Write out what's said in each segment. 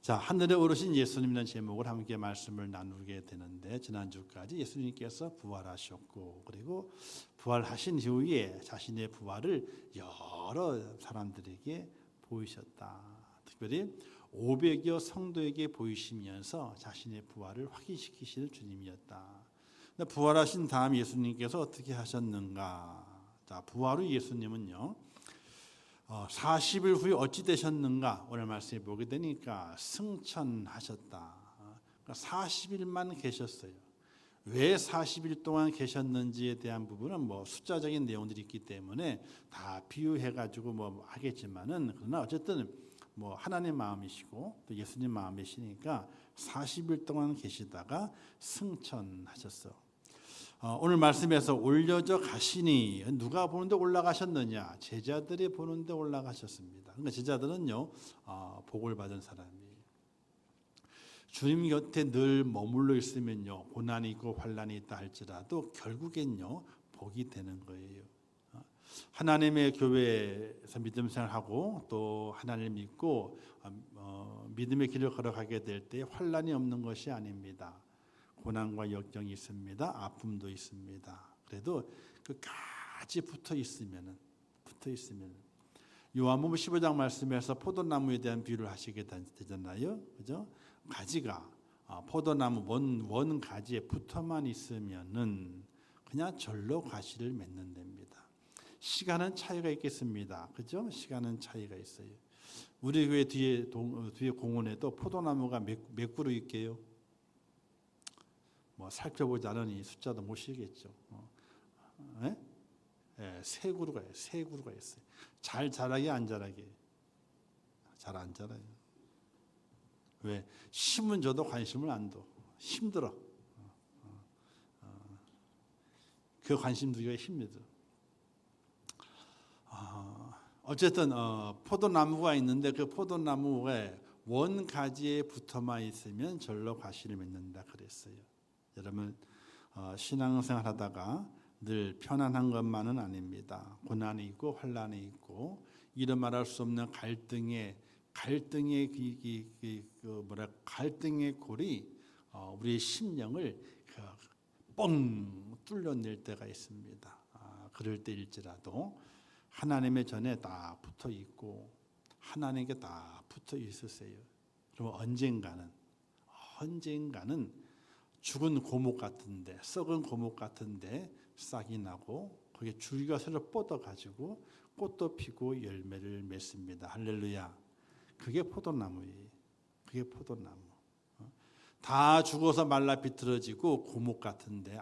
자, 하늘에 오르신 예수님이라는 제목을 함께 말씀을 나누게 되는데, 지난주까지 예수님께서 부활하셨고, 그리고 부활하신 이후에 자신의 부활을 여러 사람들에게 보이셨다. 특별히 500여 성도에게 보이시면서 자신의 부활을 확인시키시는 주님이었다. 부활하신 다음 예수님께서 어떻게 하셨는가? 자, 부활 후 예수님은요, 40일 후에 어찌 되셨는가? 오늘 말씀에 보게 되니까 승천하셨다. 그러니까 40일만 계셨어요. 왜 40일 동안 계셨는지에 대한 부분은 숫자적인 내용들이 있기 때문에 다 비유해가지고 하겠지만은, 그러나 어쨌든 하나님 마음이시고 또 예수님 마음이시니까 40일 동안 계시다가 승천하셨어. 오늘 말씀에서 올려져 가시니, 누가 보는데 올라가셨느냐? 제자들이 보는데 올라가셨습니다. 그러니까 제자들은요, 복을 받은 사람이에요. 주님 곁에 늘 머물러 있으면요, 고난이 있고 환난이 있다 할지라도 결국엔요, 복이 되는 거예요. 하나님의 교회에서 믿음 생활하고 또 하나님을 믿고 믿음의 길을 걸어가게 될 때 환난이 없는 것이 아닙니다. 고난과 역경이 있습니다. 아픔도 있습니다. 그래도 끝까지 붙어 있으면 요한복음 15장 말씀에서 포도나무에 대한 비유를 하시게 되잖아요. 그죠? 가지가 포도나무 원 가지에 붙어만 있으면은 그냥 절로 가시를 맺는 됩니다. 시간은 차이가 있겠습니다. 그죠? 시간은 차이가 있어요. 우리 교회 뒤에 공원에도 포도나무가 몇 그루 있게요? 살펴보지 않으니 숫자도 못 세겠죠. 세 그루가 있어요. 잘 자라게 안 자라게? 잘 안 자라요. 왜? 심은 줘도 관심을 안 둬. 힘들어. 그 관심 두기가 힘들어. 어쨌든 포도나무가 있는데 그 포도나무에 원 가지에 붙어만 있으면 절로 가시를 맺는다 그랬어요. 여러분, 신앙생활 하다가 늘 편안한 것만은 아닙니다. 고난이 있고 환난이 있고 이런 말할 수 없는 갈등의 골이 우리의 심령을 뻥 뚫려낼 때가 있습니다. 그럴 때일지라도 하나님의 전에 다 붙어 있고 하나님께 다 붙어 있으세요. 그럼 언젠가는 죽은 고목 같은데, 썩은 고목 같은데 싹이 나고 거기에 줄기가 새로 뻗어가지고 꽃도 피고 열매를 맺습니다. 할렐루야. 그게 포도나무예요. 그게 포도나무. 다 죽어서 말라 비틀어지고 고목 같은데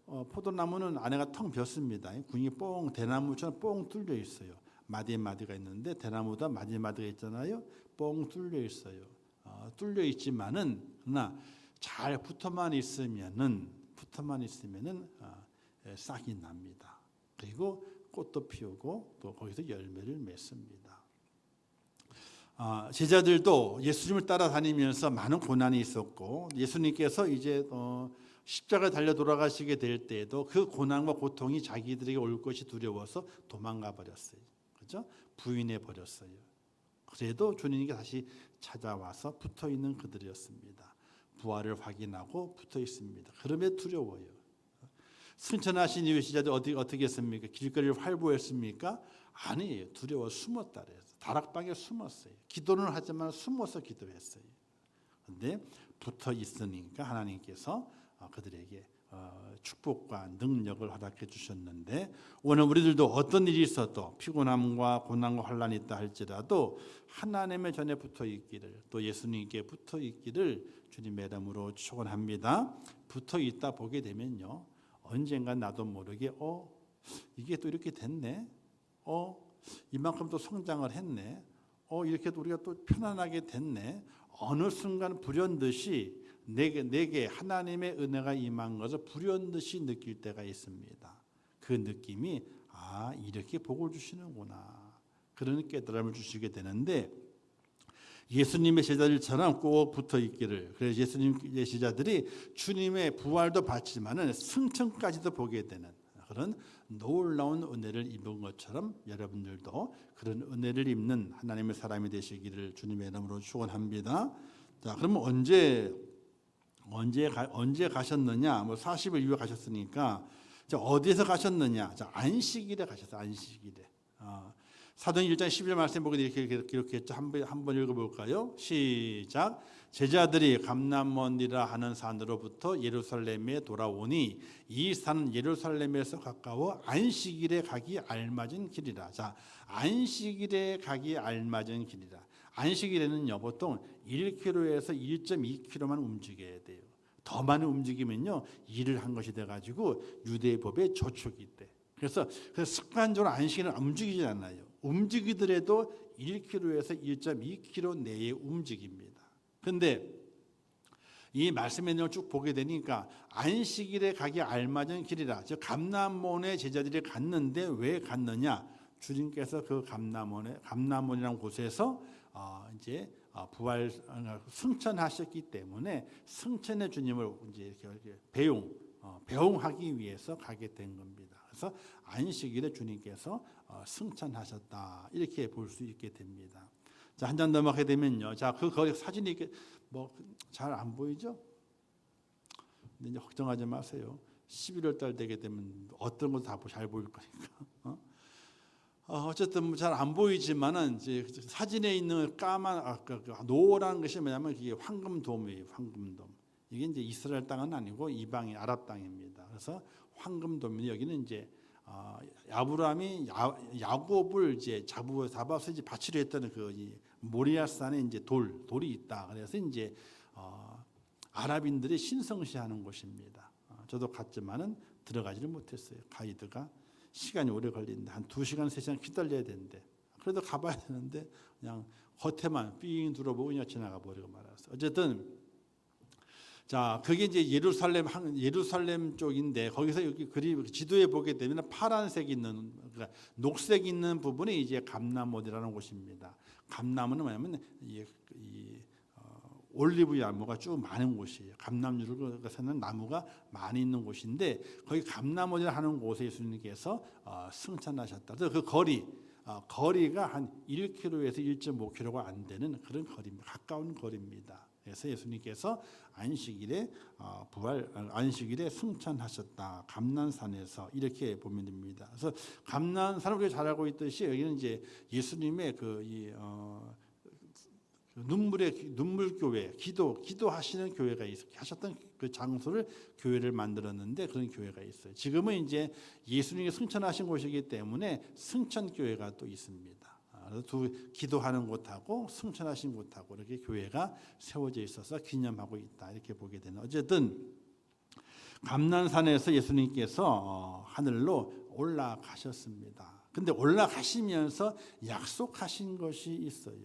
포도나무는 안에가 텅 비었습니다. 군이 대나무처럼 뻥 뚫려 있어요. 마디마디가 있는데 대나무도 마디마디가 있잖아요. 뻥 뚫려 있어요. 뚫려 있지만은 그러나 잘 붙어만 있으면은 싹이 납니다. 그리고 꽃도 피우고 또 거기서 열매를 맺습니다. 제자들도 예수님을 따라다니면서 많은 고난이 있었고 예수님께서 이제 십자가에 달려 돌아가시게 될 때에도 그 고난과 고통이 자기들에게 올 것이 두려워서 도망가 버렸어요. 그렇죠? 부인해 버렸어요. 그래도 주님께 다시 찾아와서 붙어 있는 그들이었습니다. 부활을 확인하고 붙어 있습니다. 그럼에도 두려워요. 승천하신 이후 제자들 어떻게 했습니까? 길거리를 활보했습니까? 아니에요. 두려워 숨었다 그래서 다락방에 숨었어요. 기도는 하지만 숨어서 기도했어요. 그런데 붙어 있으니까 하나님께서 그들에게 축복과 능력을 허락해 주셨는데 오늘 우리들도 어떤 일이 있어도 피곤함과 고난과 환난이 있다 할지라도 하나님의 전에 붙어 있기를 또 예수님께 붙어 있기를 주님의 이름으로 축원합니다. 붙어 있다 보게 되면요 언젠가 나도 모르게 이게 또 이렇게 됐네. 이만큼 또 성장을 했네. 이렇게 또 우리가 또 편안하게 됐네. 어느 순간 불현듯이 내게 하나님의 은혜가 임한 것을 불현듯이 느낄 때가 있습니다. 그 느낌이 이렇게 복을 주시는구나. 그런 깨달음을 주시게 되는데 예수님의 제자들처럼 꼭 붙어 있기를. 그래서 예수님의 제자들이 주님의 부활도 봤지만은 승천까지도 보게 되는 그런 놀라운 은혜를 입은 것처럼 여러분들도 그런 은혜를 입는 하나님의 사람이 되시기를 주님의 이름으로 축원합니다. 자, 그러면 언제 가셨느냐? 뭐 40일 이후에 가셨으니까 자, 어디에서 가셨느냐? 자, 안식일에 가셨어요. 안식일에. 사도행 1장 11절 말씀 보고 이렇게 기록했죠. 한번 읽어볼까요? 시작. 제자들이 감람원이라 하는 산으로부터 예루살렘에 돌아오니 이 산은 예루살렘에서 가까워 안식일에 가기 알맞은 길이라. 자, 안식일에 가기 알맞은 길이라. 안식일에는요 보통 1km에서 1.2km만 움직여야 돼요. 더 많이 움직이면요 일을 한 것이 돼가지고 유대의 법에 저촉이 돼. 그래서 습관적으로 안식일은 움직이지 않아요. 움직이더라도 1km에서 1.2km 내에 움직입니다. 그런데 이 말씀의 내용을 쭉 보게 되니까 안식일에 가기 알맞은 길이라. 즉 감람원에 제자들이 갔는데 왜 갔느냐? 주님께서 그 감람원이라는 곳에서 이제 부활 승천하셨기 때문에 승천의 주님을 이제 이렇게 배웅하기 위해서 가게 된 겁니다. 그래서 안식일에 주님께서 승천하셨다 이렇게 볼 수 있게 됩니다. 자, 한 장 넘어가게 되면요. 자, 그 거기 사진이 이렇게 뭐 잘 안 보이죠? 근데 이제 걱정하지 마세요. 11월 달 되게 되면 어떤 것도 다 잘 보일 거니까. 어쨌든 잘 안 보이지만은 이제 사진에 있는 까만 노란 것이 뭐냐면 이게 황금돔이에요. 황금돔. 이게 이제 이스라엘 땅은 아니고 이방인 아랍 땅입니다. 그래서 황금돔이 여기는 이제 아브라함이 야곱을 이제 잡아서 이제 바치려 했다는 그 모리아산에 이제 돌이 있다. 그래서 이제 아랍인들이 신성시하는 곳입니다. 저도 갔지만은 들어가지를 못했어요. 가이드가 시간이 오래 걸리는데 한 2시간 3시간 기다려야 되는데 그래도 가봐야 되는데 그냥 겉에만 삥 둘러보고 그냥 지나가 버리고 말았어요. 어쨌든 자, 그게 이제 예루살렘 쪽인데 거기서 여기 지도에 보게 되면 파란색 있는 그러니까 녹색 있는 부분이 이제 감람원이라는 곳입니다. 감람원은 뭐냐면 올리브 나무가 쭉 많은 곳이에요. 감람유를 나무가 많이 있는 곳인데 거기 감람원이라 하는 곳에 예수님께서 승천하셨다. 그래서 그 거리가 한 1km에서 1.5km가 안 되는 그런 거리입니다. 가까운 거리입니다. 그래서 예수님께서 안식일에 승천하셨다. 감난산에서 이렇게 보면 됩니다. 그래서 감난산을 우리가 잘 알고 있듯이 여기는 이제 예수님의 눈물 교회, 기도하시는 교회가 하셨던 그 장소를 교회를 만들었는데 그런 교회가 있어요. 지금은 이제 예수님이 승천하신 곳이기 때문에 승천 교회가 또 있습니다. 그래서 기도하는 곳하고 승천하신 곳하고 이렇게 교회가 세워져 있어서 기념하고 있다 이렇게 보게 되는. 어쨌든 감난산에서 예수님께서 하늘로 올라가셨습니다. 근데 올라가시면서 약속하신 것이 있어요.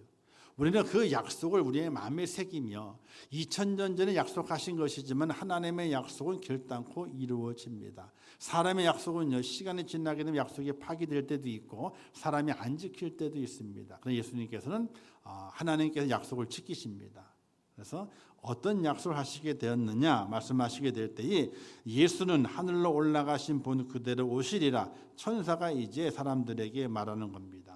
우리는 그 약속을 우리의 마음에 새기며 2000년 전에 약속하신 것이지만 하나님의 약속은 결단코 이루어집니다. 사람의 약속은요 시간이 지나게 되면 약속이 파기될 때도 있고 사람이 안 지킬 때도 있습니다. 그래서 예수님께서는 하나님께서 약속을 지키십니다. 그래서 어떤 약속을 하시게 되었느냐 말씀하시게 될 때에 예수는 하늘로 올라가신 분 그대로 오시리라 천사가 이제 사람들에게 말하는 겁니다.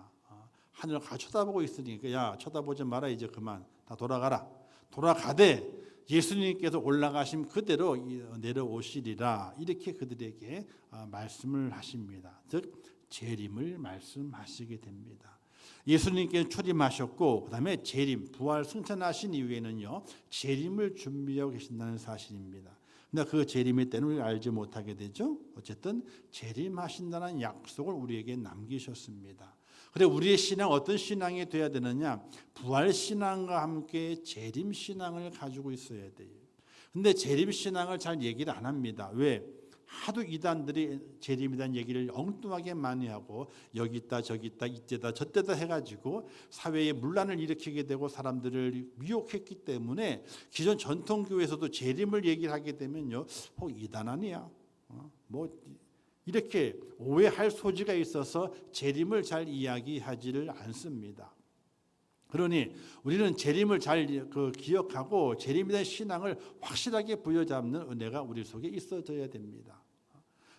하늘을 쳐다보고 있으니까 야 쳐다보지 마라 이제 그만 다 돌아가라. 돌아가되 예수님께서 올라가심 그대로 내려오시리라 이렇게 그들에게 말씀을 하십니다. 즉 재림을 말씀하시게 됩니다. 예수님께서 초림하셨고 그다음에 재림 부활 승천하신 이후에는요 재림을 준비하고 계신다는 사실입니다. 근데 그 재림의 때는 우리가 알지 못하게 되죠. 어쨌든 재림하신다는 약속을 우리에게 남기셨습니다. 그래 우리의 신앙 어떤 신앙이 돼야 되느냐? 부활 신앙과 함께 재림 신앙을 가지고 있어야 돼요. 근데 재림 신앙을 잘 얘기를 안 합니다. 왜? 하도 이단들이 재림이라는 얘기를 엉뚱하게 많이 하고 여기 있다 저기 있다 이때다 저때다 해가지고 사회에 문란을 일으키게 되고 사람들을 미혹했기 때문에 기존 전통교회에서도 재림을 얘기를 하게 되면요, 이단 아니야? 뭐 이렇게 오해할 소지가 있어서 재림을 잘 이야기하지를 않습니다. 그러니 우리는 재림을 잘 기억하고 재림에 대한 신앙을 확실하게 부여잡는 은혜가 우리 속에 있어져야 됩니다.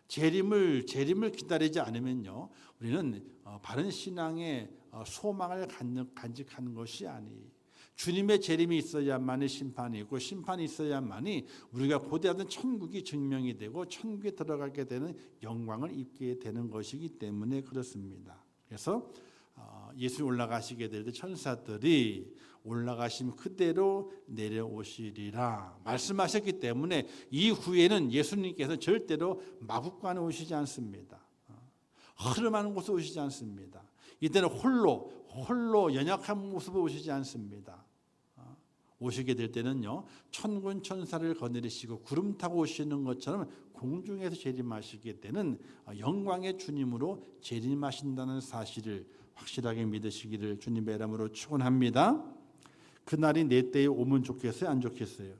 재림을 기다리지 않으면요, 우리는 바른 신앙의 소망을 간직하는 것이 아니에요. 주님의 재림이 있어야만이 심판이 있고, 심판이 있어야만이 우리가 고대하던 천국이 증명이 되고 천국에 들어가게 되는 영광을 입게 되는 것이기 때문에 그렇습니다. 그래서 예수님 올라가시게 될 때 천사들이 올라가심 그대로 내려오시리라 말씀하셨기 때문에 이후에는 예수님께서 절대로 마국간에 오시지 않습니다. 흐름하는 곳에 오시지 않습니다. 이때는 홀로 연약한 모습으로 오시지 않습니다. 오시게 될 때는요, 천군 천사를 거느리시고 구름 타고 오시는 것처럼 공중에서 재림하시게 되는 영광의 주님으로 재림하신다는 사실을 확실하게 믿으시기를 주님의 이름으로 축원합니다. 그날이 내 때에 오면 좋겠어요, 안 좋겠어요?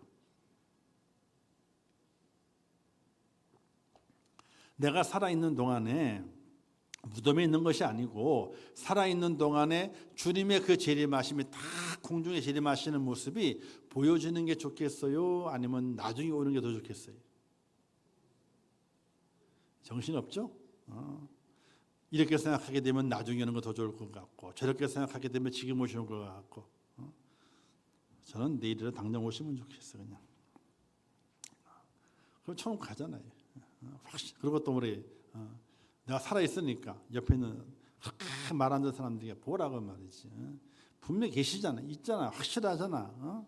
내가 살아있는 동안에 무덤에 있는 것이 아니고 살아있는 동안에 주님의 그 재림하심이 다 공중에 재림하시는 모습이 보여지는 게 좋겠어요? 아니면 나중에 오는 게 더 좋겠어요? 정신없죠? 이렇게 생각하게 되면 나중에 오는 거 더 좋을 것 같고, 저렇게 생각하게 되면 지금 오시는 것 같고, 저는 내일이라 당장 오시면 좋겠어요. 그냥. 그럼 천국 가잖아요. 그리고 또 우리 내가 살아있으니까 옆에 있는 그렇게 말 안 듣는 사람들이 보라고 말이지. 분명히 계시잖아. 있잖아. 확실하잖아.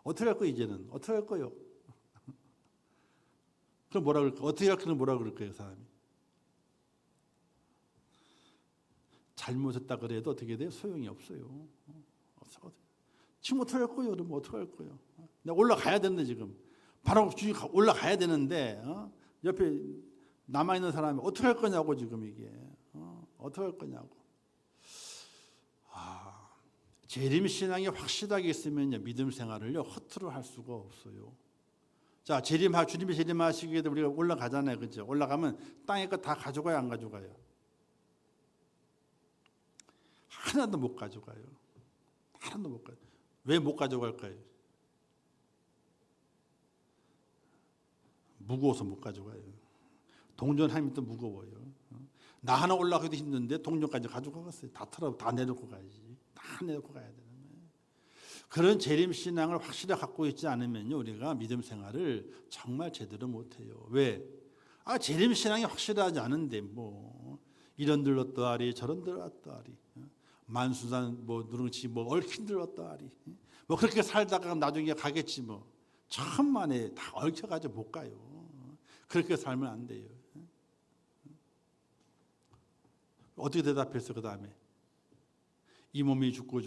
어떻게 할 거예요 이제는? 어떻게 할 거예요? 그럼 뭐라 그럴까? 어떻게 할 거는 뭐라 그럴 거예요 사람이? 잘못했다 그래도 어떻게 돼요? 소용이 없어요. 지금 어떻게 할 거예요? 그럼 어떻게 할 거예요? 내가 올라가야 되는데 지금 바로 올라가야 되는데 옆에 남아 있는 사람이 어떻게 할 거냐고 지금 이게 어떻게 할 거냐고. 재림 신앙이 확실하게 있으면요 믿음 생활을요 허투루 할 수가 없어요. 자 주님이 재림하시게 되면 우리가 올라가잖아요, 그죠? 올라가면 땅에 거 다 가져가요, 안 가져가요? 하나도 못 가져가요. 하나도 못 가요. 왜 못 가져갈까요? 무거워서 못 가져가요. 동전하면 또 무거워요. 나 하나 올라가기도 힘든데 동전까지 가져가겠어요. 다 내놓고 가야지. 다 내놓고 가야 되는 거예요. 그런 재림 신앙을 확실히 갖고 있지 않으면요, 우리가 믿음 생활을 정말 제대로 못해요. 왜? 재림 신앙이 확실하지 않은데 뭐 이런 들렀더하리 저런 들렀더하리 만수산 뭐 누룽지 뭐 얽힌 들렀더하리 뭐 그렇게 살다가 나중에 가겠지 뭐 천만에 다 얽혀가지고 못 가요. 그렇게 살면 안 돼요. 어떻게 대답했어? 그 다음에 이 몸이 죽고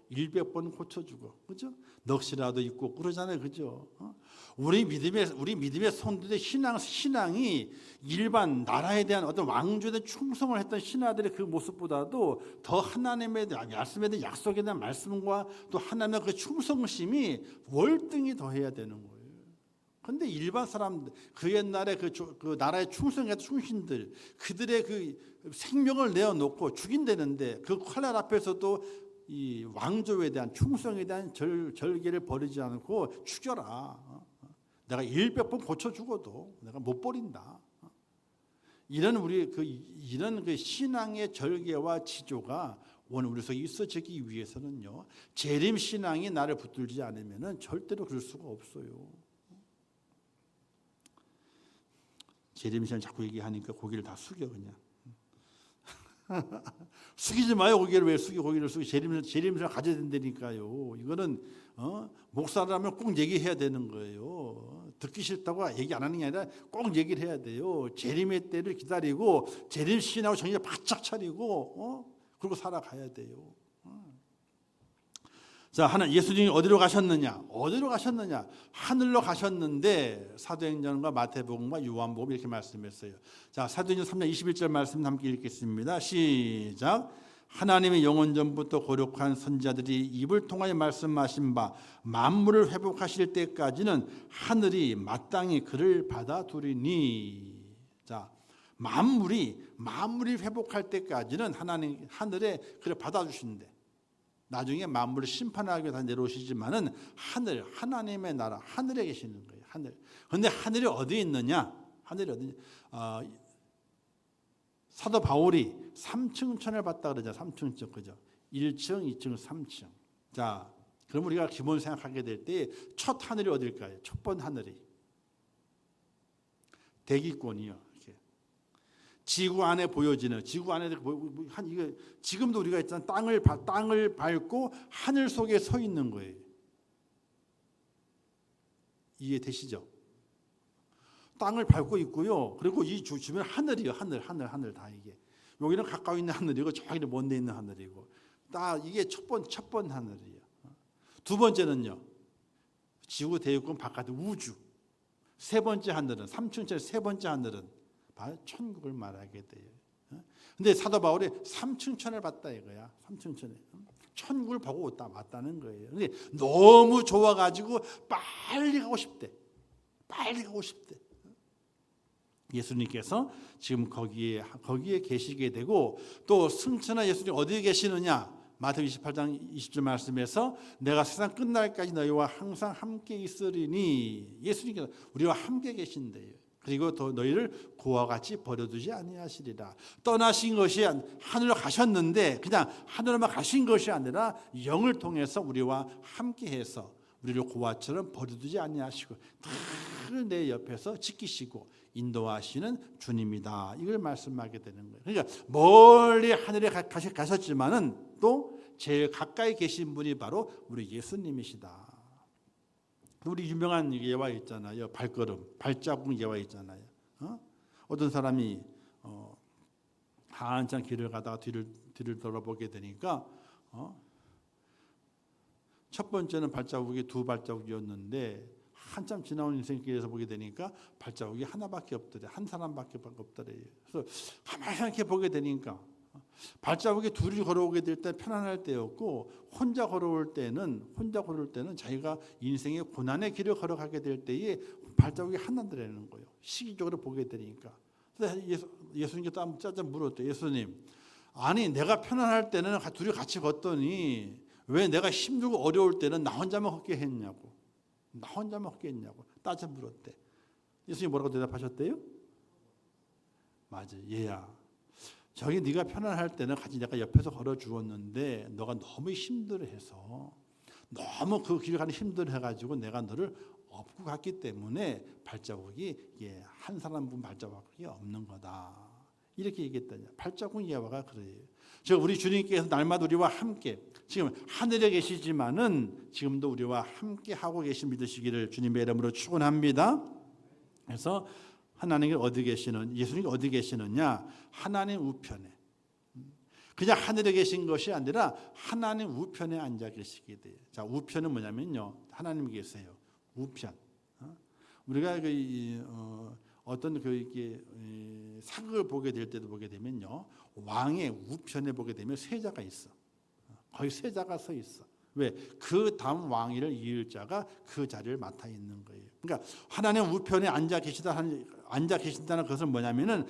100번 고쳐주고, 그죠? 넋이라도 있고 그러잖아요, 그죠? 우리 믿음의 성도들의 신앙이 일반 나라에 대한 어떤 왕조에 대한 충성을 했던 신하들의 그 모습보다도 더 하나님의 말씀에 대한 약속에 대한 말씀과 또 하나님의 그 충성심이 월등히 더해야 되는 거예요. 그런데 일반 사람들, 그 옛날에 그 나라의 충성했던 충신들, 그들의 그 생명을 내어놓고 죽인다는데 그 칼날 앞에서도 이 왕조에 대한 충성에 대한 절개를 버리지 않고 죽여라. 내가 100번 고쳐 죽어도 내가 못 버린다. 이런 이런 그 신앙의 절개와 지조가 오늘 우리 속에 있어지기 위해서는요, 재림 신앙이 나를 붙들지 않으면은 절대로 그럴 수가 없어요. 재림 신앙 자꾸 얘기하니까 고개를 다 숙여 그냥. 숙이지 마요. 고개를 왜 숙여? 고개를 숙여. 재림신을 가져야 된다니까요. 이거는 목사라면 꼭 얘기해야 되는 거예요. 듣기 싫다고 얘기 안 하는 게 아니라 꼭 얘기를 해야 돼요. 재림의 때를 기다리고 재림신하고 정신 바짝 차리고 그리고 살아가야 돼요. 자, 예수님이 어디로 가셨느냐? 하늘로 가셨는데 사도행전과 마태복음과 요한복음 이렇게 말씀했어요. 자, 사도행전 3장 21절 말씀 함께 읽겠습니다. 시작. 하나님의 영원 전부터 거룩한 선지자들이 입을 통하여 말씀하신 바 만물을 회복하실 때까지는 하늘이 마땅히 그를 받아두리니. 자, 만물이 회복할 때까지는 하늘에 그를 받아주신대. 나중에 만물을 심판하기 다 내려오시지만은 하나님의 나라, 하늘에 계시는 거예요. 하늘. 그런데 하늘이 어디에 있느냐? 하늘이 어디? 사도 바울이 3층 천을 봤다 그러죠. 3층 천, 그죠? 1층, 2층, 3층. 자, 그럼 우리가 기본 생각하게 될 때 첫 하늘이 어딜까요? 첫 번째 하늘이 대기권이요. 이렇게 지구 안에 보여지는, 지구 안에 이거 지금도 우리가 있잖아, 땅을 밟고 하늘 속에 서 있는 거예요. 이해되시죠? 땅을 밟고 있고요. 그리고 이 주변 하늘이요. 하늘 다 이게. 여기는 가까이 있는 하늘이고 저기는 먼데 있는 하늘이고. 이게 첫 번 하늘이에요. 두 번째는요. 지구 대유권 바깥의 우주. 세 번째 하늘은 3층짜리 세 번째 하늘은 바로 천국을 말하게 돼요. 근데 사도 바울이 3층 천을 봤다 이거야. 3층 천에. 천국을 보고 왔다는 거예요. 근데 너무 좋아가지고 빨리 가고 싶대. 예수님께서 지금 거기에 계시게 되고, 또 승천한 예수님 어디에 계시느냐? 마태복음 28장 20절 말씀에서 내가 세상 끝날까지 너희와 항상 함께 있으리니, 예수님께서 우리와 함께 계신대요. 그리고 또 너희를 고와 같이 버려두지 아니하시리라. 떠나신 것이 하늘로 가셨는데 그냥 하늘로만 가신 것이 아니라 영을 통해서 우리와 함께해서 우리를 고아처럼 버려두지 아니하시고 늘 내 옆에서 지키시고 인도하시는 주님이다. 이걸 말씀하게 되는 거예요. 그러니까 멀리 하늘에 가셨지만은 또 제일 가까이 계신 분이 바로 우리 예수님이시다. 우리 유명한 예화 있잖아요. 발자국 예화 있잖아요. 어떤 사람이 한참 길을 가다가 뒤를 돌아보게 되니까 첫 번째는 발자국이 두 발자국이었는데 한참 지나온 인생길에서 보게 되니까 발자국이 하나밖에 없더래. 한 사람밖에 없더래. 그래서 가만히 이렇게 보게 되니까 발자국이 둘이 걸어오게 될 때 편안할 때였고, 혼자 걸을 때는 자기가 인생의 고난의 길을 걸어가게 될 때에 발자국이 하나더라는 거예요. 시기적으로 보게 되니까. 그래서 예수님께서 한번 짜자 물었대. 예수님, 아니 내가 편안할 때는 둘이 같이 걷더니 왜 내가 힘들고 어려울 때는 나 혼자만 걷게 했냐고. 따져 물었대. 예수님이 뭐라고 대답하셨대요? 맞아, 얘야. 저기 네가 편안할 때는 같이 내가 옆에서 걸어 주었는데 너가 너무 힘들어해서, 너무 그 길 가는 힘들어해가지고 내가 너를 업고 갔기 때문에 발자국이 한 사람분 발자국이 없는 거다. 이렇게 얘기했더니 발자국 예화가 그래요. 우리 주님께서 날마다 우리와 함께 지금 하늘에 계시지만은 지금도 우리와 함께 하고 계신 믿으시기를 주님의 이름으로 축원합니다. 그래서 하나님이 어디 계시는, 예수님이 어디 계시느냐? 하나님 우편에. 그냥 하늘에 계신 것이 아니라 하나님 우편에 앉아 계시게 돼요. 자, 우편은 뭐냐면요, 하나님 계세요. 우편. 우리가 어떤 이게 사극을 보게 될 때도 보게 되면요, 왕의 우편에 보게 되면 세자가 있어. 거의 세자가 서 있어. 왜? 그 다음 왕위를 이을 자가 그 자리를 맡아 있는 거예요. 그러니까 하나님 우편에 앉아 계신다는 것은 뭐냐면은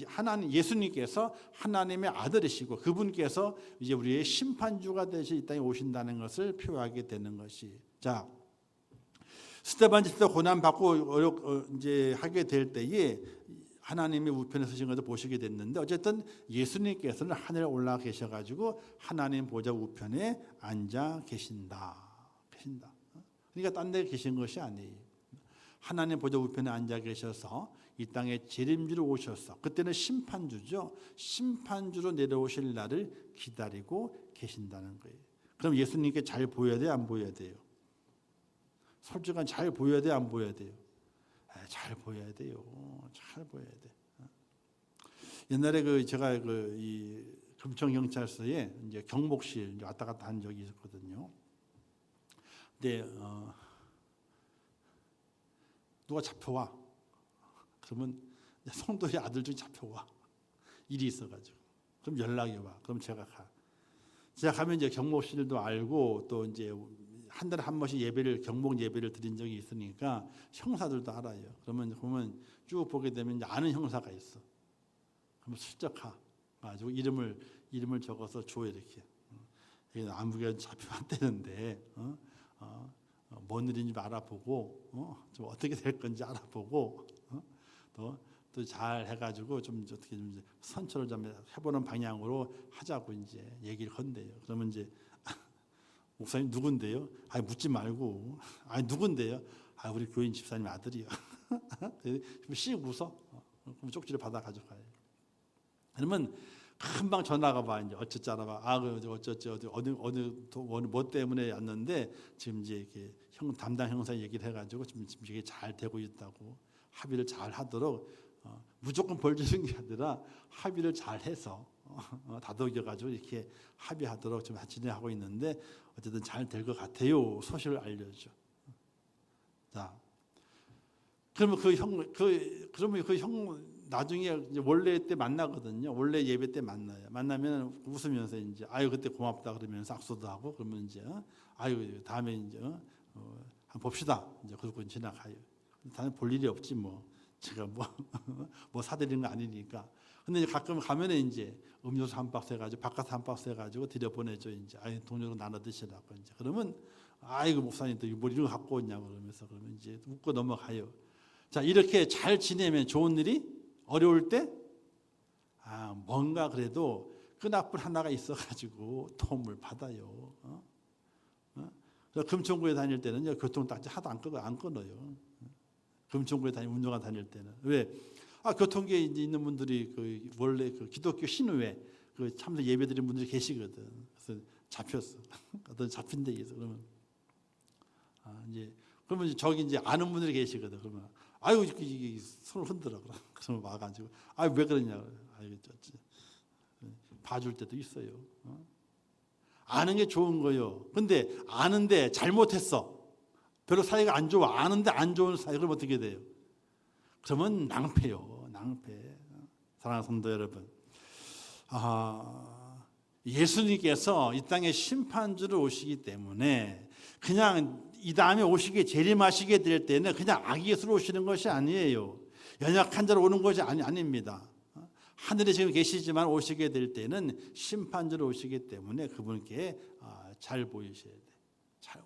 하나님 예수님께서 하나님의 아들이시고 그분께서 이제 우리의 심판주가 되시 이 땅에 오신다는 것을 표하게 되는 것이. 자, 스데반지서 고난 받고 이제 하게 될 때에 하나님의 우편에 서신 것을 보시게 됐는데, 어쨌든 예수님께서는 하늘에 올라 계셔가지고 하나님 보좌 우편에 앉아 계신다. 그러니까 딴 데 계신 것이 아니에요. 하나님 보좌 우편에 앉아 계셔서 이 땅에 재림주로 오셔서, 그때는 심판주죠. 심판주로 내려오실 날을 기다리고 계신다는 거예요. 그럼 예수님께 잘 보여야 돼요, 안 보여야 돼요? 솔직한 잘 보여야 돼요, 안 보여야 돼요? 잘 보여야 돼요. 잘 보여야 돼. 옛날에 제가 이 금천 경찰서에 이제 경복실 왔다 갔다 한 적이 있었거든요. 근데 누가 잡혀와. 그러면 성도의 아들 중에 잡혀와. 일이 있어가지고. 그럼 연락이 와. 그럼 제가 가. 제가 가면 이제 경복실도 알고 또 이제 한 달에 한 번씩 경복 예배를 드린 적이 있으니까 형사들도 알아요. 그러면 보면 쭉 보게 되면 이제 아는 형사가 있어. 그러면 슬쩍 가. 가지고 이름을 적어서 줘 이렇게. 아무개 잡혀왔다는데 뭔 일인지 알아보고 좀 어떻게 될 건지 알아보고 또 잘 해가지고 좀 어떻게 좀 선처를 좀 해보는 방향으로 하자고 이제 얘기를 건대요. 그러면 이제 목사님 누군데요? 아 묻지 말고. 아 누군데요? 아 우리 교인 집사님 아들이요. 씩 웃어. 그럼 쪽지를 받아 가져가요. 그러면 금방 전화가 봐 이제 어쩌잖아 봐. 아 어쩌지 어느 뭐 때문에 왔는데 지금 이제 이렇게 담당 형사 얘기를 해가지고 지금 이게 잘 되고 있다고 합의를 잘 하도록 무조건 벌 주는 게 아니라 합의를 잘 해서 다독여가지고 이렇게 합의하도록 좀 진행하고 있는데 어쨌든 잘 될 것 같아요. 소식을 알려줘. 자, 그러면 그러면 그 형 나중에 이제 원래 때 만나거든요. 원래 예배 때 만나요. 만나면 웃으면서 이제 아유 그때 고맙다 그러면서 악수도 하고 그러면 이제 아유 다음에 이제 한번 봅시다. 이제 그러고 지나가요. 다음에 볼 일이 없지 뭐. 제가 뭐 사드리는 거 아니니까. 근데 이제 가끔 가면은 이제 음료수 한 박스 해가지고 바깥 한 박스 해가지고 들여보내죠. 이제 아유 동료로 나눠 드시라고 이제. 그러면 아이고 목사님 또 뭐 이런 거 갖고 왔냐고 그러면서 그러면 이제 웃고 넘어가요. 자 이렇게 잘 지내면 좋은 일이 어려울 때 뭔가 그래도 끈앞불 하나가 있어가지고 도움을 받아요. 금천구에 다닐 때는요 교통딱지 하도 안 끊어요. 금천구에 운동화 다닐 때는 왜? 교통계에 있는 분들이 그 원래 그 기독교 신우회 그 참석 예배드린 분들이 계시거든. 그래서 잡혔어. 어떤 잡힌 데 있어. 그러면 저기 이제 아는 분들이 계시거든. 그러면 아유 이게 손을 흔들어 그러면 와가지고 아유 왜 그러냐. 아유 봐줄 때도 있어요. 아는 게 좋은 거요. 근데 아는데 잘못했어. 별로 사이가 안 좋아. 아는데 안 좋은 사이. 그럼 어떻게 돼요? 그러면 낭패요. 낭패. 사랑하는 성도 여러분. 예수님께서 이 땅에 심판주로 오시기 때문에 그냥 이 다음에 오시게 재림하시게 될 때는 그냥 악의스로 오시는 것이 아니에요. 연약한 자로 오는 것이 아닙니다. 하늘에 지금 계시지만 오시게 될 때는 심판주로 오시기 때문에 그분께 잘 보이셔야 돼요.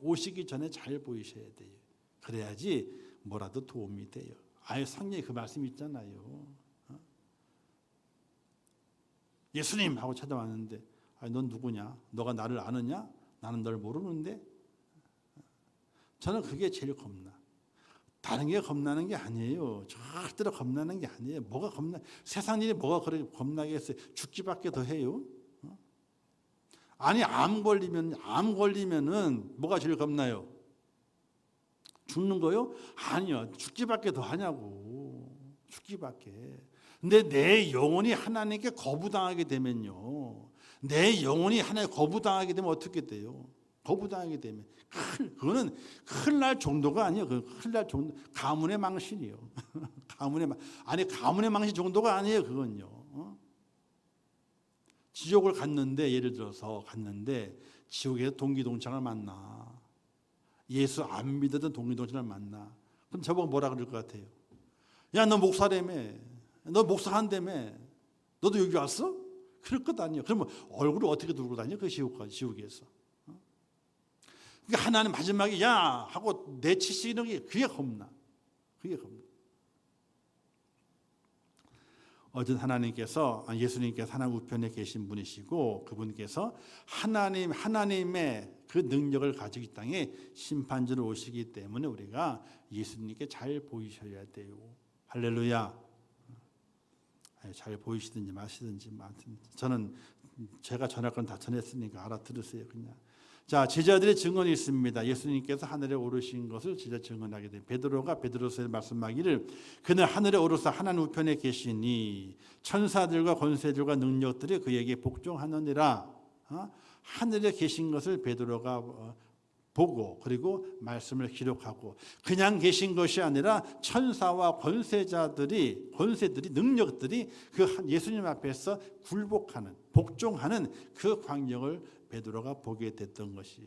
오시기 전에 잘 보이셔야 돼요. 그래야지 뭐라도 도움이 돼요. 성경에 그 말씀 있잖아요. 예수님 하고 찾아왔는데 넌 누구냐? 너가 나를 아느냐? 나는 널 모르는데. 저는 그게 제일 겁나. 다른 게 겁나는 게 아니에요. 절대로 겁나는 게 아니에요. 뭐가 겁나? 세상 일이 뭐가 그렇게 겁나겠어요? 죽기밖에 더 해요. 아니 암 걸리면은 뭐가 제일 겁나요? 죽는 거요? 아니요. 죽기밖에 더 하냐고. 죽기밖에. 근데 내 영혼이 하나님께 거부당하게 되면요. 내 영혼이 하나님께 거부당하게 되면 어떻게 돼요? 거부당하게 되면 그거는 큰일 날 정도가 아니에요. 큰일 날 정도 가문의 망신이요. 가문의 망신 정도가 아니에요. 그건요. 지옥을 갔는데 예를 들어서 갔는데 지옥에서 동기동창을 만나. 예수 안 믿었던 동기동창을 만나. 그럼 저보고 뭐라 그럴 것 같아요? 야, 너 목사라며. 너 목사한다며. 너도 여기 왔어? 그럴 것 아니에요. 그러면 얼굴을 어떻게 들고 다녀? 그 지옥에서. 그러니까 하나님 마지막에 야 하고 내치시는 게 그게 겁나. 그게 겁나. 어쨌든 하나님께서 예수님께서 하나님 우편에 계신 분이시고 그분께서 하나님의 그 능력을 가지고 이 땅에 심판주로 오시기 때문에 우리가 예수님께 잘 보이셔야 돼요. 할렐루야. 잘 보이시든지 마시든지 저는 제가 전할 건 다 전했으니까 알아들으세요. 그냥. 자, 제자들의 증언이 있습니다. 예수님께서 하늘에 오르신 것을 제자 증언하게 돼. 베드로서에 말씀하기를 그는 하늘에 오르사 하나님 우편에 계시니 천사들과 권세들과 능력들이 그에게 복종하느니라. 하늘에 계신 것을 베드로가 보고 그리고 말씀을 기록하고 그냥 계신 것이 아니라 천사와 권세들이 능력들이 그 예수님 앞에서 굴복하는 복종하는 그 광경을 베드로가 보게 됐던 것이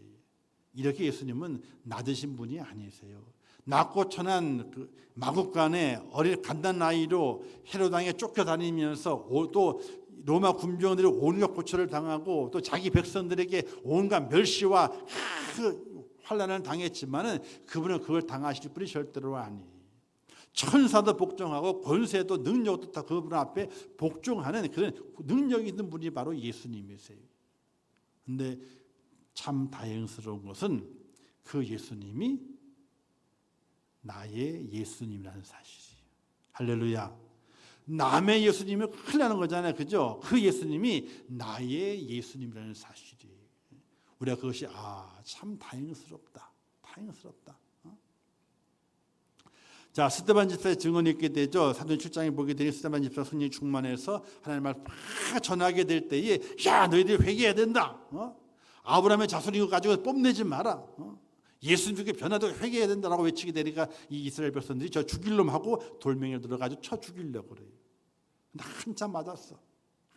이렇게 예수님은 낮으신 분이 아니세요. 낮고 천한 그 마국간에 어린 간단 나이로 헤롯 왕에 쫓겨다니면서 또 로마 군병들이 온갖 고초를 당하고 또 자기 백성들에게 온갖 멸시와 그 환난을 당했지만은 그분은 그걸 당하실 분이 절대로 아니. 천사도 복종하고 권세도 능력도 다 그분 앞에 복종하는 그런 능력이 있는 분이 바로 예수님이세요. 그런데 참 다행스러운 것은 그 예수님이 나의 예수님이라는 사실이에요. 할렐루야. 남의 예수님은 큰일 나는 거잖아요. 그죠? 그 예수님이 나의 예수님이라는 사실이에요. 우리가 그것이 참 다행스럽다. 다행스럽다. 자, 스데반 집사의 증언이 있게 되죠. 사도행 7장에 보게 되니 스데반 집사 성령 충만해서 하나님 말을 막 전하게 될 때에 야, 너희들이 회개해야 된다. 아브라함의 자손인 거 가지고 뽐내지 마라. 예수님 죽게 변화도 회개해야 된다라고 외치게 되니까 이 이스라엘 백성들이 저 죽일 놈 하고 돌멩이를 들어가지고 쳐 죽이려고 그래요. 근데 한참 맞았어.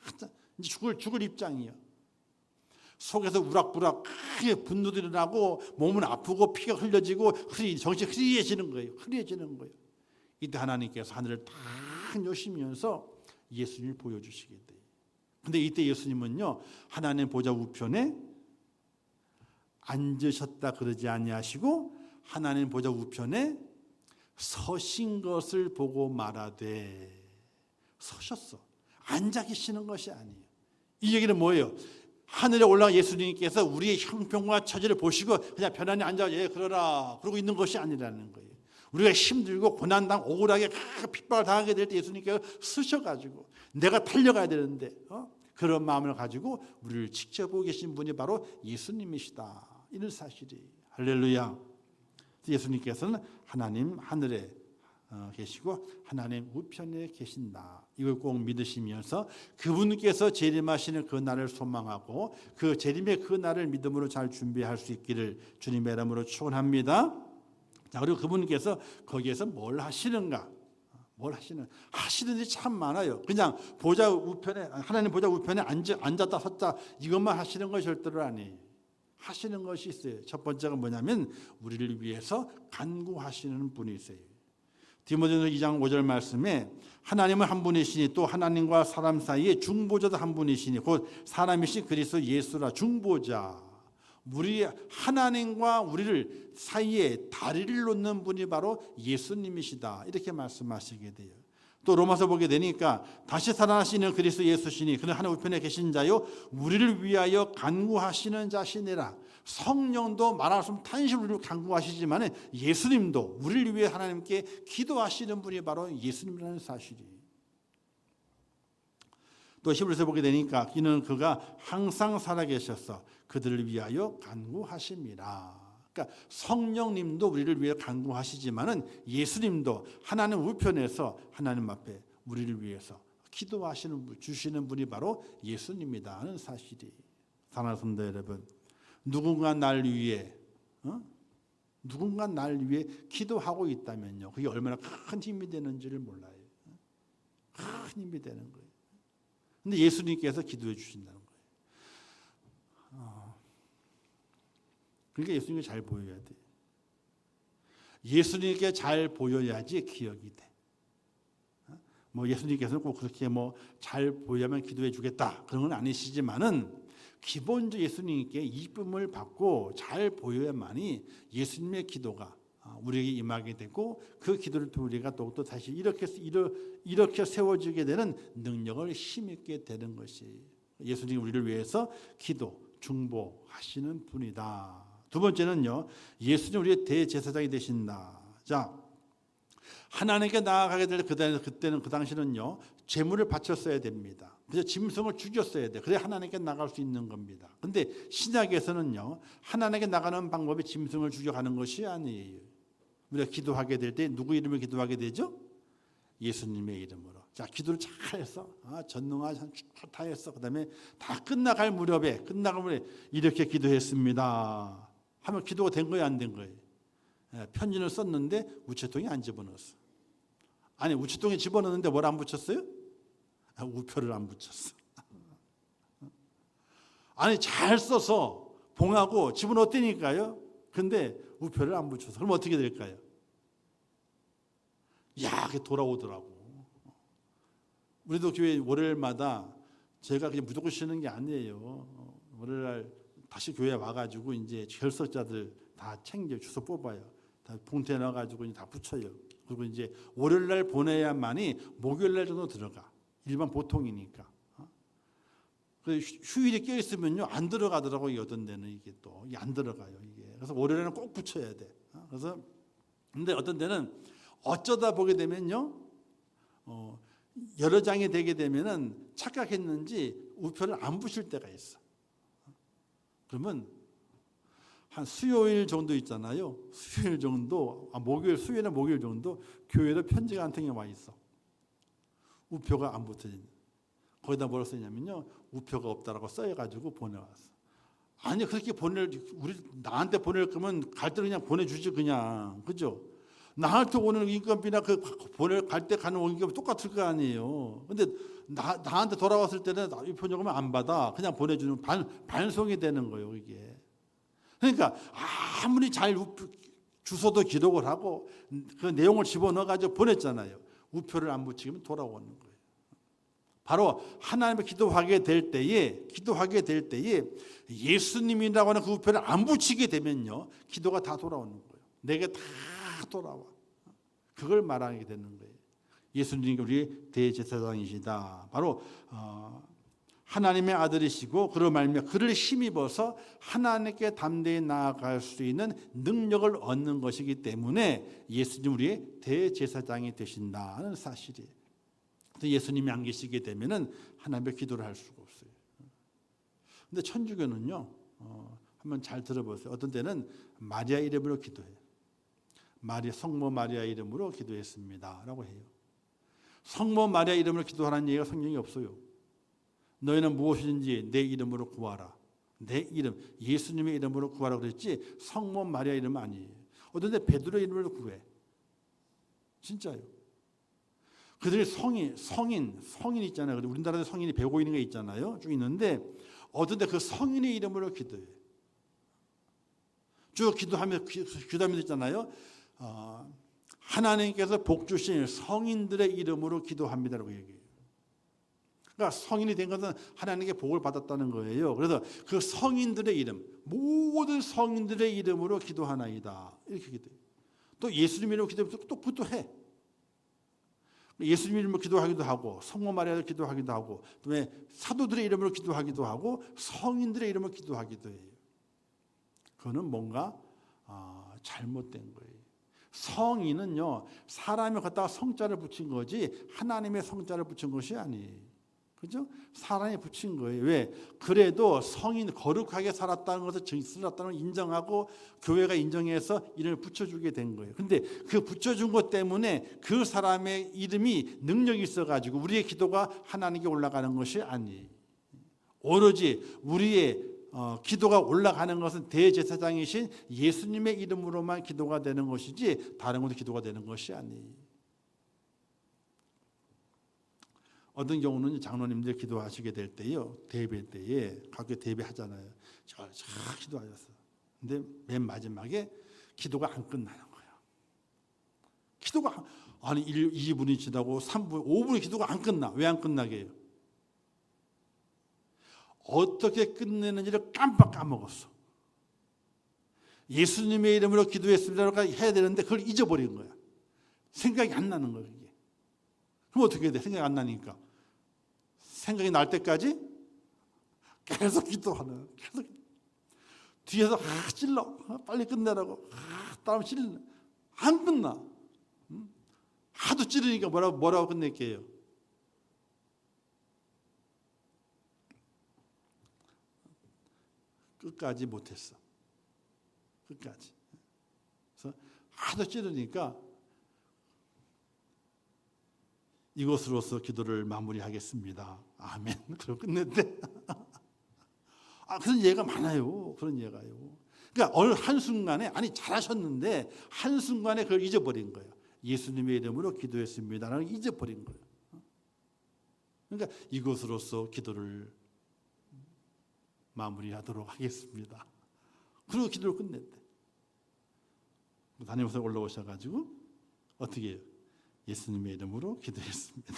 한참 이제 죽을 입장이야. 속에서 우락부락 크게 분노도 일어나고 몸은 아프고 피가 흘려지고 정신이 흐리해지는 거예요. 흐리해지는 거예요. 이때 하나님께서 하늘을 탁 여시면서 예수님을 보여주시게 돼요. 근데 이때 예수님은요, 하나님 보좌 우편에 앉으셨다 그러지 아니하시고 하나님 보좌 우편에 서신 것을 보고 말하되, 서셨어. 앉아 계시는 것이 아니에요. 이 얘기는 뭐예요? 하늘에 올라가 예수님께서 우리의 형편과 처지를 보시고 그냥 편안히 앉아 그러라 그러고 있는 것이 아니라는 거예요. 우리가 힘들고 고난당 억울하게 핍박을 당하게 될 때 예수님께서 쓰셔가지고 내가 달려가야 되는데 그런 마음을 가지고 우리를 지켜보고 계신 분이 바로 예수님이시다. 이런 사실이. 할렐루야. 예수님께서는 하나님 하늘에 계시고 하나님 우편에 계신다. 이걸 꼭 믿으시면서 그분께서 재림하시는 그 날을 소망하고 그 재림의 그 날을 믿음으로 잘 준비할 수 있기를 주님의 이름으로 축원합니다. 자, 그리고 그분께서 거기에서 뭘 하시는가? 하시는지 참 많아요. 그냥 보좌 우편에 하나님 보좌 우편에 앉았다 섰다 이것만 하시는 것이 절대로 아니에요. 하시는 것이 있어요. 첫 번째가 뭐냐면 우리를 위해서 간구하시는 분이세요. 디모데전서 2장 5절 말씀에 하나님은 한 분이시니 또 하나님과 사람 사이에 중보자도 한 분이시니 곧 사람이신 그리스도 예수라. 중보자. 우리 하나님과 우리를 사이에 다리를 놓는 분이 바로 예수님이시다. 이렇게 말씀하시게 돼요. 또 로마서 보게 되니까 다시 살아나시는 그리스도 예수시니 그는 하늘 우편에 계신 자요 우리를 위하여 간구하시는 자시니라. 성령도 말하면 탄식 우리를 간구하시지만 예수님도 우리를 위해 하나님께 기도하시는 분이 바로 예수님이라는 사실이. 또 히브리서 보게 되니까 이는 그가 항상 살아계셔서 그들을 위하여 간구하심이라. 그러니까 성령님도 우리를 위해 간구하시지만은 예수님도 하나님 우편에서 하나님 앞에 우리를 위해서 기도하시는 주시는 분이 바로 예수님이다 하는 사실이. 사랑하는 성도 여러분, 누군가 날 위해 기도하고 있다면요, 그게 얼마나 큰 힘이 되는지를 몰라요. 큰 힘이 되는 거예요. 근데 예수님께서 기도해 주신다는 거예요. 그러니까 예수님께 잘 보여야 돼. 예수님께 잘 보여야지 기억이 돼. 뭐 예수님께서는 꼭 그렇게 뭐 잘 보여야만 기도해 주겠다 그런 건 아니시지만은 기본적으로 예수님께 이쁨을 받고 잘 보여야만이 예수님의 기도가 우리에게 임하게 되고 그 기도를 통해 우리가 또 다시 이렇게 세워지게 되는 능력을 힘있게 되는 것이 예수님이 우리를 위해서 기도, 중보하시는 분이다. 두 번째는요, 예수님 우리의 대제사장이 되신다. 자, 하나님께 나아가게 될 그때는 그 당시는요 제물을 바쳤어야 됩니다. 그래서 짐승을 죽였어야 돼. 그래 하나님께 나갈 수 있는 겁니다. 근데 신약에서는요 하나님께 나가는 방법이 짐승을 죽여가는 것이 아니에요. 우리가 기도하게 될 때 누구 이름을 기도하게 되죠? 예수님의 이름으로. 자, 기도를 잘해서 전능하신 다 했어. 그다음에 다 끝나갈 무렵에 이렇게 기도했습니다 하면 기도가 된 거예요, 안 된 거예요? 편지를 썼는데 우체통에 안 집어넣었어. 아니, 우체통에 집어넣는데 뭘 안 붙였어요? 우표를 안 붙였어. 아니, 잘 써서 봉하고 집어넣었다니까요. 근데 우표를 안 붙여서. 그럼 어떻게 될까요? 야, 그게 돌아오더라고. 우리도 교회 월요일마다 제가 그냥 무조건 쉬는 게 아니에요. 월요일날 다시 교회에 와가지고 이제 결석자들 다 챙겨 주소 뽑아요. 다 봉투에 넣어가지고 다 붙여요. 그리고 이제 월요일 날 보내야만이 목요일 날 정도 들어가. 일반 보통이니까. 휴일이 껴 있으면요 안 들어가더라고요. 어떤 데는 이게 또 안 들어가요. 이게. 그래서 월요일에는 꼭 붙여야 돼. 그래서 근데 어떤 데는 어쩌다 보게 되면요 여러 장이 되게 되면은 착각했는지 우표를 안 붙일 때가 있어. 그러면 한 수요일 정도 있잖아요. 수요일 정도, 목요일, 수요일이나 목요일 정도 교회로 편지가 한 통이 와 있어. 우표가 안 붙어진. 거기다 뭐라고 써냐면요, 우표가 없다라고 써가지고 보내왔어. 아니 그렇게 나한테 보낼 거면 갈 때는 그냥 보내주지 그냥, 그죠? 나한테 오는 인건비나 갈 때 가는 인건비 똑같을 거 아니에요. 근데 나한테 돌아왔을 때는 우표 적으면 안 받아. 그냥 보내주는 반송이 되는 거예요 이게. 그러니까 아무리 잘 주소도 기록을 하고 그 내용을 집어넣어가지고 보냈잖아요. 우표를 안 붙이면 돌아오는 거예요. 바로 하나님을 기도하게 될 때에 예수님이라고 하는 그 우표를 안 붙이게 되면요 기도가 다 돌아오는 거예요. 내게 다 돌아와. 그걸 말하게 되는 거예요. 예수님이 우리 대제사장이시다. 바로 하나님의 아들이시고 그로 말미암아 그를 힘입어서 하나님께 담대히 나아갈 수 있는 능력을 얻는 것이기 때문에 예수님 우리의 대제사장이 되신다는 사실이에요. 예수님이 안 계시게 되면은 하나님의 기도를 할 수가 없어요. 근데 천주교는요, 한번 잘 들어보세요. 어떤 때는 마리아 이름으로 기도해요. 성모 마리아 이름으로 기도했습니다라고 해요. 성모 마리아 이름으로 기도하라는 얘기가 성경에 없어요. 너희는 무엇이든지 내 이름으로 구하라. 내 이름, 예수님의 이름으로 구하라 그랬지 성모 마리아 이름 아니에요. 어떤 때 베드로 이름으로 구해. 진짜요. 그들이 성인 있잖아요. 우리나라에 성인이 105인가 있잖아요. 쭉 있는데 어떤 때 그 성인의 이름으로 기도해요. 쭉 기도하면서 있잖아요. 하나님께서 복 주신 성인들의 이름으로 기도합니다라고 얘기해요. 그러니까 성인이 된 것은 하나님께 복을 받았다는 거예요. 그래서 그 성인들의 이름, 모든 성인들의 이름으로 기도하나이다. 이렇게 기도해요. 또 예수님 이름으로 기도하면 또 그것도 해. 예수님 이름으로 기도하기도 하고 성모 마리아를 기도하기도 하고 그다음에 사도들의 이름으로 기도하기도 하고 성인들의 이름으로 기도하기도 해요. 그거는 뭔가 잘못된 거예요. 성인은요 사람이 갖다가 성자를 붙인 거지 하나님의 성자를 붙인 것이 아니에요. 그죠? 사람이 붙인 거예요. 왜? 그래도 성인 거룩하게 살았다는 것을 살았다는 걸 인정하고 교회가 인정해서 이름을 붙여주게 된 거예요. 근데 그 붙여준 것 때문에 그 사람의 이름이 능력이 있어가지고 우리의 기도가 하나님께 올라가는 것이 아니에요. 오로지 우리의 기도가 올라가는 것은 대제사장이신 예수님의 이름으로만 기도가 되는 것이지 다른 것도 기도가 되는 것이 아니에요. 어떤 경우는 장로님들 기도하시게 될 때요, 대배 때에 각교 대배하잖아요. 잘 기도하셨어. 근데 맨 마지막에 기도가 안 끝나는 거예요. 기도가 2분이 지나고 3분, 5분이 기도가 안 끝나. 왜 안 끝나게 해요? 어떻게 끝내는지를 깜빡 까먹었어. 예수님의 이름으로 기도했습니다라고 해야 되는데 그걸 잊어버린 거야. 생각이 안 나는 거예요. 이게. 그럼 어떻게 해야 돼? 생각이 안 나니까. 생각이 날 때까지 계속 기도하는. 계속 뒤에서 찔러. 빨리 끝내라고. 땀 찔러. 안 끝나. 하도 찌르니까 뭐라고 끝낼게요. 끝까지 못했어. 끝까지. 그래서 하도 찌르니까 이것으로서 기도를 마무리하겠습니다. 아멘. 그리고 끝냈대. 그런 예가 많아요. 그런 예가요. 그러니까 어느 한순간에 잘하셨는데 한순간에 그걸 잊어버린 거예요. 예수님의 이름으로 기도했습니다라는 걸 잊어버린 거예요. 그러니까 이것으로서 기도를 마무리하도록 하겠습니다. 그리고 기도를 끝냈대. 담임목사 올라오셔가지고 어떻게 해요? 예수님의 이름으로 기도했습니다.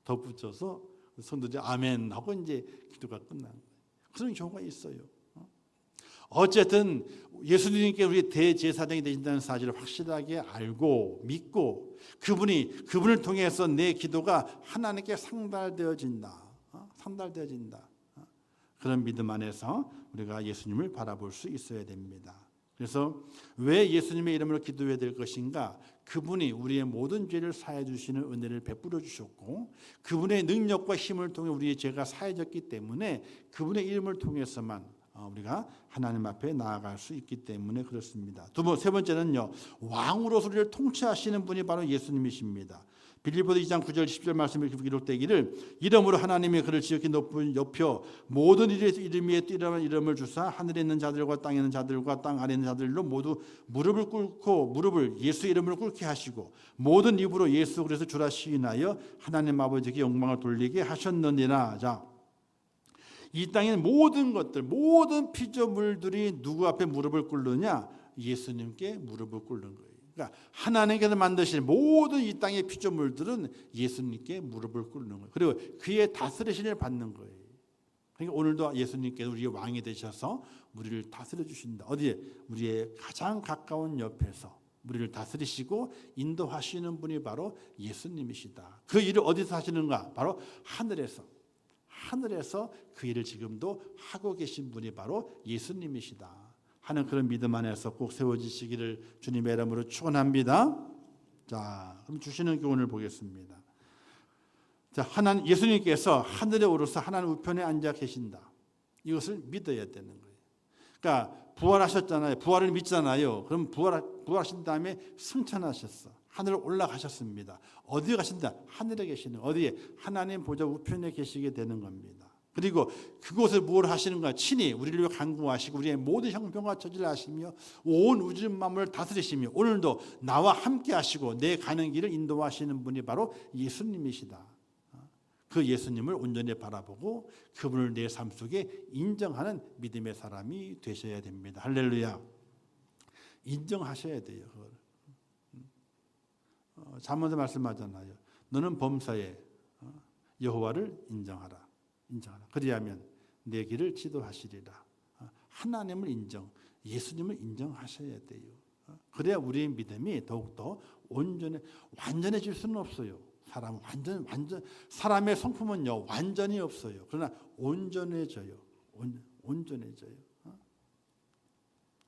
덧붙여서 성도들이 아멘 하고 이제 기도가 끝난 거예요. 그런 경우가 있어요. 어쨌든 예수님께 우리 대제사장이 되신다는 사실을 확실하게 알고 믿고 그분을 통해서 내 기도가 하나님께 상달되어진다. 상달되어진다. 그런 믿음 안에서 우리가 예수님을 바라볼 수 있어야 됩니다. 그래서 왜 예수님의 이름으로 기도해야 될 것인가? 그분이 우리의 모든 죄를 사해 주시는 은혜를 베풀어 주셨고 그분의 능력과 힘을 통해 우리의 죄가 사해졌기 때문에 그분의 이름을 통해서만 우리가 하나님 앞에 나아갈 수 있기 때문에 그렇습니다. 세 번째는요. 왕으로서 우리를 통치하시는 분이 바로 예수님이십니다. 빌립보서 2장 9절 10절 말씀에 기록되기를 이름으로 하나님의 그를 지극히 높여 모든 이름 위에 뛰어난 이름을 주사 하늘에 있는 자들과 땅에 있는 자들과 땅 아래에 있는 자들로 모두 무릎을 예수 이름으로 꿇게 하시고 모든 입으로 예수 그리스도 주라 시인하여 하나님 아버지께 영광을 돌리게 하셨느니라. 자, 이 땅의 모든 것들 모든 피조물들이 누구 앞에 무릎을 꿇느냐? 예수님께 무릎을 꿇는 거예요. 그러니까 하나님께서 만드신 모든 이 땅의 피조물들은 예수님께 무릎을 꿇는 거예요. 그리고 그의 다스리심을 받는 거예요. 그러니까 오늘도 예수님께서 우리의 왕이 되셔서 우리를 다스려 주신다. 어디에? 우리의 가장 가까운 옆에서 우리를 다스리시고 인도하시는 분이 바로 예수님이시다. 그 일을 어디서 하시는가? 바로 하늘에서 그 일을 지금도 하고 계신 분이 바로 예수님이시다 하는 그런 믿음 안에서 꼭 세워지시기를 주님의 이름으로 축원합니다. 자, 그럼 주시는 교훈을 보겠습니다. 자, 예수님께서 하늘에 오르사 하나님 우편에 앉아 계신다. 이것을 믿어야 되는 거예요. 그러니까 부활하셨잖아요. 부활을 믿잖아요. 그럼 부활하신 다음에 승천하셨어. 하늘로 올라가셨습니다. 어디에 가신다? 하늘에 계시는 어디에? 하나님 보좌 우편에 계시게 되는 겁니다. 그리고 그곳을 뭘 하시는가? 친히 우리를 위해 간구하시고 우리의 모든 형편과 처지를 아시며 온 우주 만물을 다스리시며 오늘도 나와 함께 하시고 내 가는 길을 인도하시는 분이 바로 예수님이시다. 그 예수님을 온전히 바라보고 그분을 내 삶 속에 인정하는 믿음의 사람이 되셔야 됩니다. 할렐루야. 인정하셔야 돼요. 그걸. 잠언에서 말씀하잖아요. 너는 범사에 여호와를 인정하라. 그리하면 내 길을 지도하시리라. 하나님을 예수님을 인정하셔야 돼요. 그래야 우리의 믿음이 더욱더 완전해질 수는 없어요. 사람의 성품은요 완전히 없어요. 그러나 온전해져요.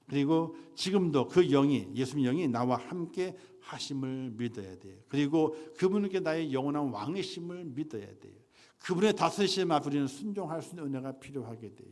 그리고 지금도 그 영이 예수님 영이 나와 함께 하심을 믿어야 돼요. 그리고 그분께 나의 영원한 왕이심을 믿어야 돼요. 그분의 다스리심 앞에 우리는 순종할 수 있는 은혜가 필요하게 돼요.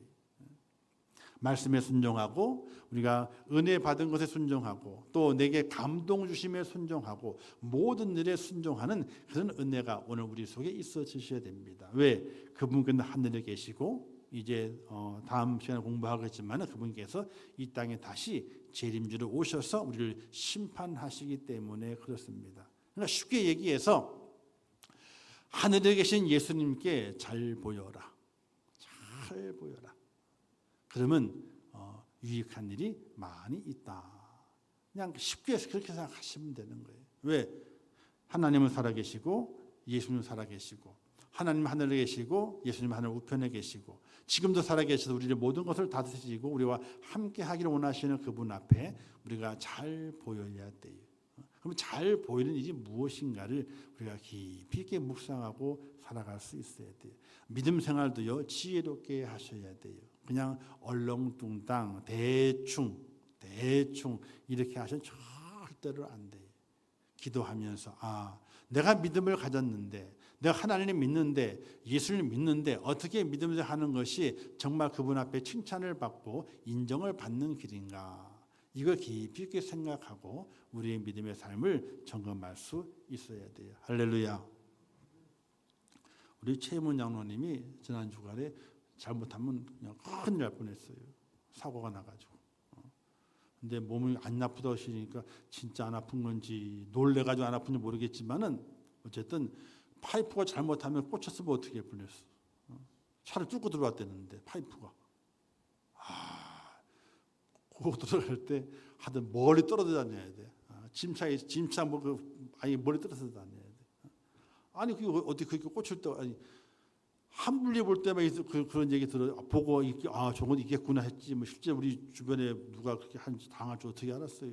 말씀에 순종하고 우리가 은혜 받은 것에 순종하고 또 내게 감동 주심에 순종하고 모든 일에 순종하는 그런 은혜가 오늘 우리 속에 있어지셔야 됩니다. 왜? 그분께서 하늘에 계시고 이제 다음 시간에 공부하겠지만 그분께서 이 땅에 다시 재림주로 오셔서 우리를 심판하시기 때문에 그렇습니다. 그러니까 쉽게 얘기해서 하늘에 계신 예수님께 잘 보여라. 그러면 유익한 일이 많이 있다. 그냥 쉽게 그렇게 생각하시면 되는 거예요. 왜? 하나님은 살아계시고 예수님은 살아계시고 하나님 하늘에 계시고 예수님 하늘 우편에 계시고 지금도 살아계셔서 우리의 모든 것을 다스리시고 우리와 함께 하기를 원하시는 그분 앞에 우리가 잘 보여야 돼요. 그럼 잘 보이는 일이 무엇인가를 우리가 깊이 있게 묵상하고 살아갈 수 있어야 돼요. 믿음 생활도요 지혜롭게 하셔야 돼요. 그냥 얼렁뚱땅 대충 이렇게 하시면 절대로 안 돼요. 기도하면서 내가 믿음을 가졌는데 내가 하나님을 믿는데 예수를 믿는데 어떻게 믿음을 하는 것이 정말 그분 앞에 칭찬을 받고 인정을 받는 길인가. 이걸 깊이 있게 생각하고 우리의 믿음의 삶을 점검할 수 있어야 돼요. 할렐루야. 우리 최문 장로님이 지난 주간에 잘못하면 그냥 큰일 날 뻔했어요. 사고가 나가지고. 근데 몸이 안 아프다고 하시니까 진짜 안 아픈 건지 놀래가지고 안 아픈지 모르겠지만은 어쨌든 파이프가 잘못하면 꽂혔으면 어떻게 뻔했어. 차를 뚫고 들어왔다는데 파이프가. 고 들어갈 때 하여튼 멀리 떨어져 다녀야 돼. 짐차 아니 멀리 떨어져 다녀야 돼. 아니 그게 어떻게 그렇게 꽂힐 때 한 분리 볼 때만 그런 얘기 들어 보고 저건 있겠구나 했지. 뭐 실제 우리 주변에 누가 그렇게 당할 줄 어떻게 알았어요?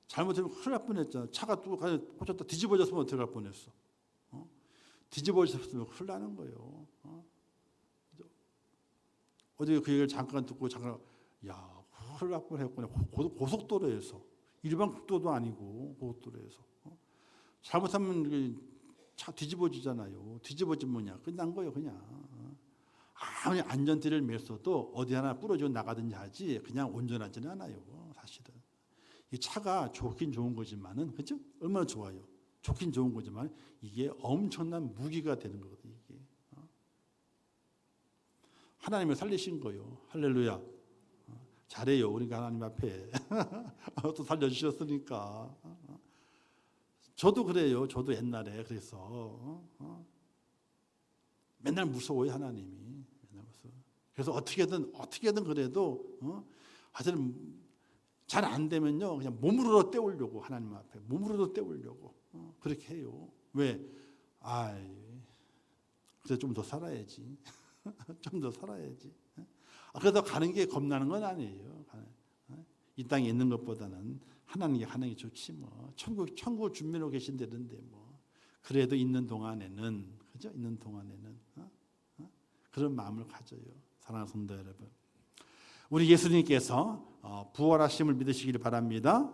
잘못하면 큰일 날 뻔했잖아. 차가 또 꽂혔다 뒤집어졌으면 어떻게 할 뻔했어? 뒤집어졌으면 큰일 나는 거예요. 어제 그 얘기를 잠깐 듣고 야 큰일 날 뻔했구나. 고속도로에서 일반 국도도 아니고 고속도로에서 잘못하면 차 뒤집어지잖아요. 뒤집어지면 뭐냐 끝난 거예요. 그냥 아무리 안전띠를 맸어도 어디 하나 부러지고 나가든지 하지 그냥 온전하지는 않아요. 사실은 이 차가 좋긴 좋은 거지만은 그죠? 얼마나 좋아요. 좋긴 좋은 거지만 이게 엄청난 무기가 되는 거거든요. 이게 하나님을 살리신 거예요. 할렐루야. 잘해요. 우리가 하나님 앞에 또 살려주셨으니까. 저도 그래요. 저도 옛날에 그래서 맨날 무서워요. 하나님이 맨날 무서워. 그래서 어떻게든 그래도 하여튼 잘 안 되면요 그냥 몸으로 때우려고 하나님 앞에 몸으로 때우려고 그렇게 해요. 왜? 그래서 좀 더 살아야지. 좀 더 살아야지. 그래서 가는 게 겁나는 건 아니에요. 이 땅에 있는 것보다는 하나님께 가는 게 좋지 뭐. 천국 준비로 계신다는데 뭐. 그래도 있는 동안에는 그죠? 있는 동안에는 그런 마음을 가져요. 사랑하는 성도 여러분. 우리 예수님께서 부활하심을 믿으시기를 바랍니다.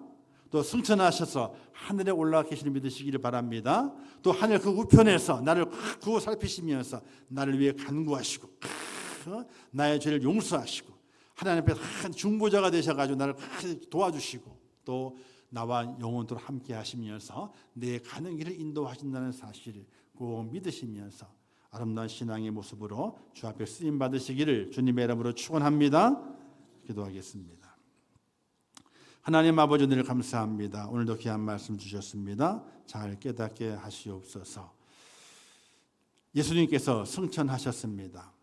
또 승천하셔서 하늘에 올라가 계시는 믿으시기를 바랍니다. 또 하늘 그 우편에서 나를 구워 살피시면서 나를 위해 간구하시고 나의 죄를 용서하시고 하나님 앞에 큰 중보자가 되셔가지고 나를 도와주시고 또 나와 영원토록 함께 하시면서 내 가는 길을 인도하신다는 사실을 꼭 믿으시면서 아름다운 신앙의 모습으로 주 앞에 쓰임 받으시기를 주님의 이름으로 축원합니다. 기도하겠습니다. 하나님 아버지 늘 감사합니다. 오늘도 귀한 말씀 주셨습니다. 잘 깨닫게 하시옵소서. 예수님께서 승천하셨습니다.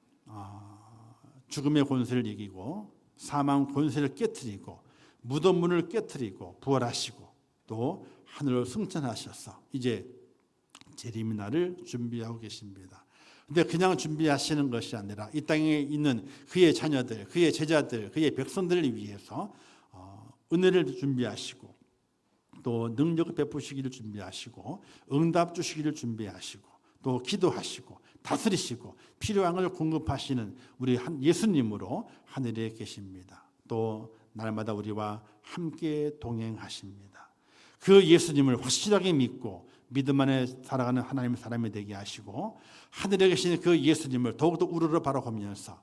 죽음의 권세를 이기고 사망 권세를 깨뜨리고 무덤 문을 깨뜨리고 부활하시고 또 하늘로 승천하셔서 이제 재림의 날을 준비하고 계십니다. 근데 그냥 준비하시는 것이 아니라 이 땅에 있는 그의 자녀들, 그의 제자들, 그의 백성들을 위해서 은혜를 준비하시고 또 능력을 베푸시기를 준비하시고 응답 주시기를 준비하시고 또 기도하시고 다스리시고 필요한 걸 공급하시는 우리 예수님으로 하늘에 계십니다. 또 날마다 우리와 함께 동행하십니다. 그 예수님을 확실하게 믿고 믿음 안에 살아가는 하나님의 사람이 되게 하시고 하늘에 계신 그 예수님을 더욱더 우러러 바라보면서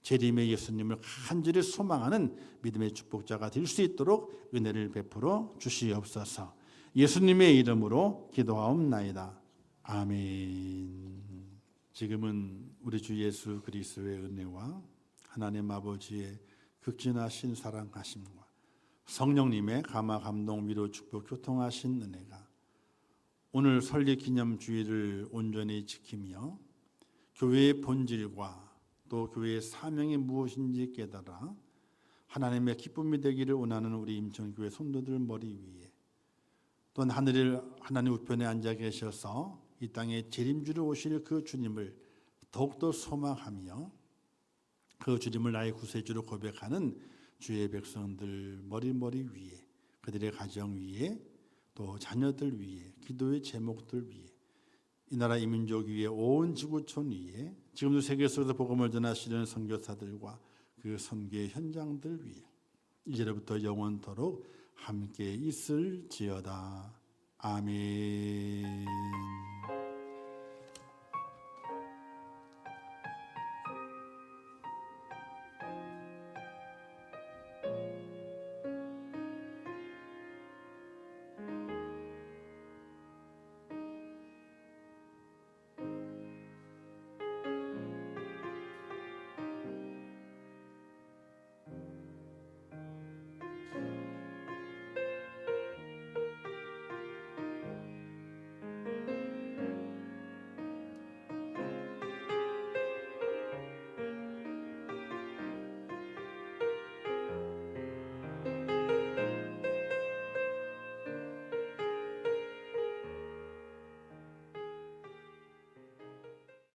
재림의 예수님을 간절히 소망하는 믿음의 축복자가 될 수 있도록 은혜를 베풀어 주시옵소서. 예수님의 이름으로 기도하옵나이다. 아멘. 지금은 우리 주 예수 그리스도의 은혜와 하나님 아버지의 극진하신 사랑하심과 성령님의 감화 감동 위로 축복 교통하신 은혜가 오늘 설립 기념 주일을 온전히 지키며 교회의 본질과 또 교회의 사명이 무엇인지 깨달아 하나님의 기쁨이 되기를 원하는 우리 임천교회 성도들 머리 위에 또한 하나님 우편에 앉아 계셔서 이 땅에 재림주로 오실 그 주님을 더욱더 소망하며 그 주님을 나의 구세주로 고백하는 주의 백성들 머리 위에 그들의 가정 위에 또 자녀들 위에 기도의 제목들 위에 이 나라 이민족 위에 온 지구촌 위에 지금도 세계 속에서 복음을 전하시는 선교사들과 그 선교의 현장들 위에 이제로부터 영원토록 함께 있을지어다. 아멘.